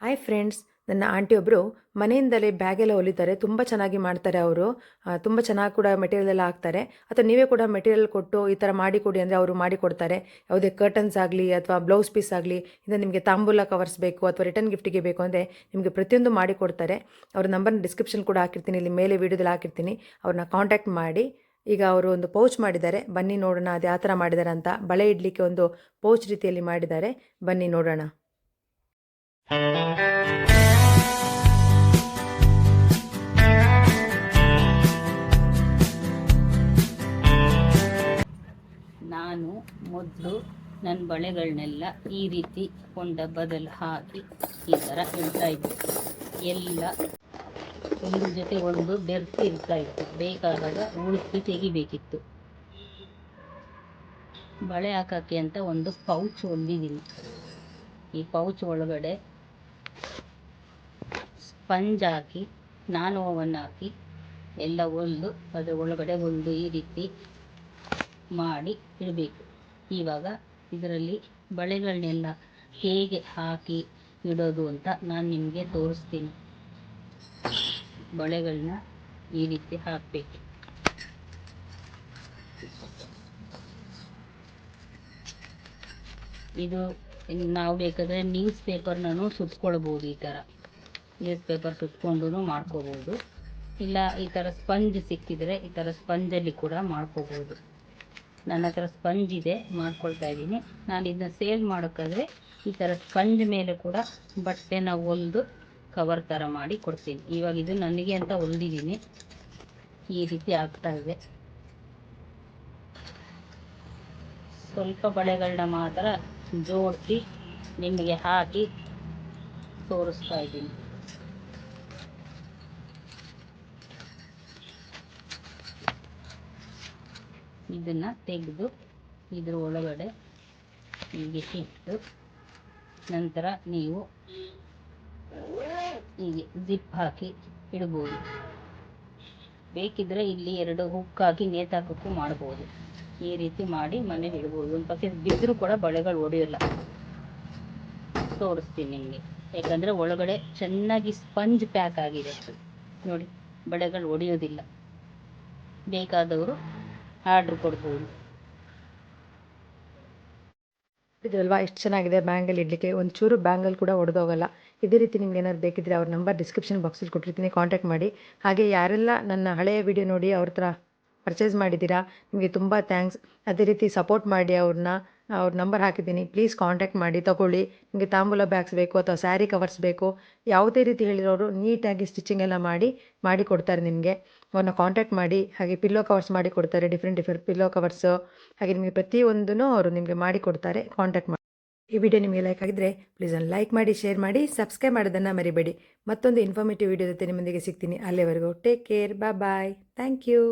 Hi friends, ನನ್ನ aunty ಒಬ್ಬರು ಮನೆಯಿಂದಲೇ ಬ್ಯಾಗೆಲ್ಲ ಹೊಲಿತಾರೆ. ತುಂಬ ಚೆನ್ನಾಗಿ ಮಾಡ್ತಾರೆ ಅವರು. ತುಂಬ ಚೆನ್ನಾಗಿ ಕೂಡ ಮೆಟೀರಿಯಲ್ ಎಲ್ಲ ಹಾಕ್ತಾರೆ. ಅಥವಾ ನೀವೇ ಕೂಡ ಮೆಟೀರಿಯಲ್ ಕೊಟ್ಟು ಈ ಥರ ಮಾಡಿಕೊಡಿ ಅಂದರೆ ಅವರು ಮಾಡಿಕೊಡ್ತಾರೆ. ಯಾವುದೇ ಕರ್ಟನ್ಸ್ ಆಗಲಿ ಅಥವಾ ಬ್ಲೌಸ್ ಪೀಸ್ ಆಗಲಿ, ಇಲ್ಲ ನಿಮಗೆ ತಾಂಬೂಲ ಕವರ್ಸ್ ಬೇಕು ಅಥವಾ ರಿಟರ್ನ್ ಗಿಫ್ಟಿಗೆ ಬೇಕು ಅಂದರೆ ನಿಮಗೆ ಪ್ರತಿಯೊಂದು ಮಾಡಿಕೊಡ್ತಾರೆ. ಅವ್ರ ನಂಬರ್ನ ಡಿಸ್ಕ್ರಿಪ್ಷನ್ ಕೂಡ ಹಾಕಿರ್ತೀನಿ, ಇಲ್ಲಿ ಮೇಲೆ ವೀಡಿಯೋದಲ್ಲಿ ಹಾಕಿರ್ತೀನಿ. ಅವ್ರನ್ನ ಕಾಂಟ್ಯಾಕ್ಟ್ ಮಾಡಿ. ಈಗ ಅವರು ಒಂದು ಪೌಚ್ ಮಾಡಿದ್ದಾರೆ, ಬನ್ನಿ ನೋಡೋಣ ಅದು ಯಾವ ಥರ ಮಾಡಿದ್ದಾರೆ ಅಂತ. ಬಳೆ ಇಡಲಿಕ್ಕೆ ಒಂದು ಪೌಚ್ ರೀತಿಯಲ್ಲಿ ಮಾಡಿದ್ದಾರೆ, ಬನ್ನಿ ನೋಡೋಣ. ನಾನು ಮೊದಲು ನನ್ನ ಬಳೆಗಳನ್ನೆಲ್ಲ ಈ ರೀತಿ ಒಂದು ಡಬ್ಬದಲ್ಲಿ ಹಾಕಿ ಈ ಥರ ಇಡ್ತಾ ಇದ್ದೆ. ಎಲ್ಲ ಒಂದು ಜೊತೆ ಒಂದು ಬೆರ್ತಿ ಇರ್ತಾ ಇತ್ತು, ಬೇಕಾದಾಗ ಉಳಿಸಿ ತೆಗಿಬೇಕಿತ್ತು. ಬಳೆ ಹಾಕೋಕ್ಕೆ ಅಂತ ಒಂದು ಪೌಚ್ ಹೊಲಿದಿದ್ದೀನಿ. ಈ ಪೌಚ್ ಒಳಗಡೆ ಸ್ಪಂಜ್ ಹಾಕಿ ನಾನು ಓವನ್ ಹಾಕಿ ಎಲ್ಲ ಹೊಲಿದು ಅದರ ಒಳಗಡೆ ಒಂದು ಈ ರೀತಿ ಮಾಡಿ ಇಡಬೇಕು. ಇವಾಗ ಇದರಲ್ಲಿ ಬಳೆಗಳನ್ನೆಲ್ಲ ಹೇಗೆ ಹಾಕಿ ಇಡೋದು ಅಂತ ನಾನು ನಿಮಗೆ ತೋರಿಸ್ತೀನಿ. ಬಳೆಗಳನ್ನ ಈ ರೀತಿ ಹಾಕಬೇಕು. ಇದು ನಾವು ಬೇಕಾದರೆ ನ್ಯೂಸ್ ಪೇಪರ್ನೂ ಸುತ್ಕೊಳ್ಬೋದು. ಈ ಥರ ನ್ಯೂಸ್ ಪೇಪರ್ ಸುತ್ಕೊಂಡು ಮಾಡ್ಕೋಬೋದು. ಇಲ್ಲ ಈ ಥರ ಸ್ಪಂಜ್ ಸಿಕ್ಕಿದರೆ ಈ ಥರ ಸ್ಪಂಜಲ್ಲಿ ಕೂಡ ಮಾಡ್ಕೋಬೋದು. ನನ್ನ ಹತ್ರ ಸ್ಪಂಜ್ ಇದೆ, ಮಾಡ್ಕೊಳ್ತಾ ಇದ್ದೀನಿ. ನಾನು ಇದನ್ನ ಸೇಲ್ ಮಾಡೋಕ್ಕಾದರೆ ಈ ಥರ ಸ್ಪಂಜ್ ಮೇಲೆ ಕೂಡ ಬಟ್ಟೆನ ಹೊಲಿದು ಕವರ್ ಥರ ಮಾಡಿ ಕೊಡ್ತೀನಿ. ಇವಾಗ ಇದು ನನಗೆ ಅಂತ ಹೊಲಿದಿದ್ದೀನಿ. ಈ ರೀತಿ ಆಗ್ತಾ ಇದೆ. ಸ್ವಲ್ಪ ಬಳೆಗಳನ್ನ ಮಾತ್ರ ಜೋಡಿಸಿ ನಿಮಗೆ ಹಾಕಿ ತೋರಿಸ್ತಾ ಇದ್ದೀನಿ. ಇದನ್ನು ತೆಗೆದು ಇದ್ರ ಒಳಗಡೆ ಹೀಗೆ ಇಟ್ಟು ನಂತರ ನೀವು ಹೀಗೆ ಜಿಪ್ ಹಾಕಿ ಇಡ್ಬೋದು. ಬೇಕಿದ್ರೆ ಇಲ್ಲಿ 2 ಹುಕ್ ಹಾಕಿ ನೇತಾಕೋಕ್ಕೂ ಮಾಡ್ಬೋದು. ಈ ರೀತಿ ಮಾಡಿ ಮನೇಲಿ ಇಡ್ಬೋದು. ಒಂದು ಪಕ್ಷ ಬಿದ್ದರೂ ಕೂಡ ಬಳೆಗಳು ಒಡೆಯೋಲ್ಲ. ತೋರಿಸ್ತೀನಿ ನಿಮಗೆ, ಯಾಕಂದರೆ ಒಳಗಡೆ ಚೆನ್ನಾಗಿ ಸ್ಪಂಜ್ ಪ್ಯಾಕ್ ಆಗಿದೆ ನೋಡಿ, ಬಳೆಗಳು ಒಡೆಯೋದಿಲ್ಲ. ಬೇಕಾದವರು ಆರ್ಡ್ರ್ ಕೊಡ್ಬೋದು. ಇದಲ್ವಾ ಎಷ್ಟು ಚೆನ್ನಾಗಿದೆ ಬ್ಯಾಂಗಲ್ ಇಡಲಿಕ್ಕೆ. ಒಂಚೂರು ಬ್ಯಾಂಗಲ್ ಕೂಡ ಒಡೆದೋಗಲ್ಲ. ಇದೇ ರೀತಿ ನಿಮ್ಗೆ ಏನಾದ್ರು ಬೇಕಿದ್ರೆ ಅವ್ರ ನಂಬರ್ ಡಿಸ್ಕ್ರಿಪ್ಷನ್ ಬಾಕ್ಸಲ್ಲಿ ಕೊಟ್ಟಿರ್ತೀನಿ, ಕಾಂಟ್ಯಾಕ್ಟ್ ಮಾಡಿ. ಹಾಗೆ ಯಾರೆಲ್ಲ ನನ್ನ ಹಳೆಯ ವಿಡಿಯೋ ನೋಡಿ ಅವ್ರ ಹತ್ರ ಪರ್ಚೇಸ್ ಮಾಡಿದ್ದೀರಾ, ನಿಮಗೆ ತುಂಬ ಥ್ಯಾಂಕ್ಸ್. ಅದೇ ರೀತಿ ಸಪೋರ್ಟ್ ಮಾಡಿ ಅವ್ರನ್ನ. ಅವ್ರ ನಂಬರ್ ಹಾಕಿದ್ದೀನಿ, ಪ್ಲೀಸ್ ಕಾಂಟ್ಯಾಕ್ಟ್ ಮಾಡಿ ತೊಗೊಳ್ಳಿ. ನಿಮಗೆ ತಾಂಬೂಲ ಬ್ಯಾಗ್ಸ್ ಬೇಕು ಅಥವಾ ಸ್ಯಾರಿ ಕವರ್ಸ್ ಬೇಕು, ಯಾವುದೇ ರೀತಿ ಹೇಳಿರೋರು ನೀಟಾಗಿ ಸ್ಟಿಚಿಂಗ್ ಎಲ್ಲ ಮಾಡಿ ಕೊಡ್ತಾರೆ ನಿಮಗೆ. ಅವ್ರನ್ನ ಕಾಂಟ್ಯಾಕ್ಟ್ ಮಾಡಿ. ಹಾಗೆ ಪಿಲ್ಲೋ ಕವರ್ಸ್ ಮಾಡಿ ಕೊಡ್ತಾರೆ, ಡಿಫ್ರೆಂಟ್ ಪಿಲ್ಲೋ ಕವರ್ಸು. ಹಾಗೆ ನಿಮಗೆ ಪ್ರತಿಯೊಂದೂ ಅವರು ನಿಮಗೆ ಮಾಡಿ ಕೊಡ್ತಾರೆ. ಕಾಂಟ್ಯಾಕ್ಟ್ ಮಾಡಿ. ಈ ವಿಡಿಯೋ ನಿಮಗೆ ಲೈಕ್ ಆಗಿದ್ದರೆ ಪ್ಲೀಸ್ ಒಂದು ಲೈಕ್ ಮಾಡಿ, ಶೇರ್ ಮಾಡಿ, ಸಬ್ಸ್ಕ್ರೈಬ್ ಮಾಡೋದನ್ನು ಮರಿಬೇಡಿ. ಮತ್ತೊಂದು ಇನ್ಫಾರ್ಮೇಟಿವ್ ವಿಡಿಯೋ ಜೊತೆ ನಿಮ್ಮೊಂದಿಗೆ ಸಿಗ್ತೀನಿ. ಅಲ್ಲಿವರೆಗೂ take care, bye. Thank you.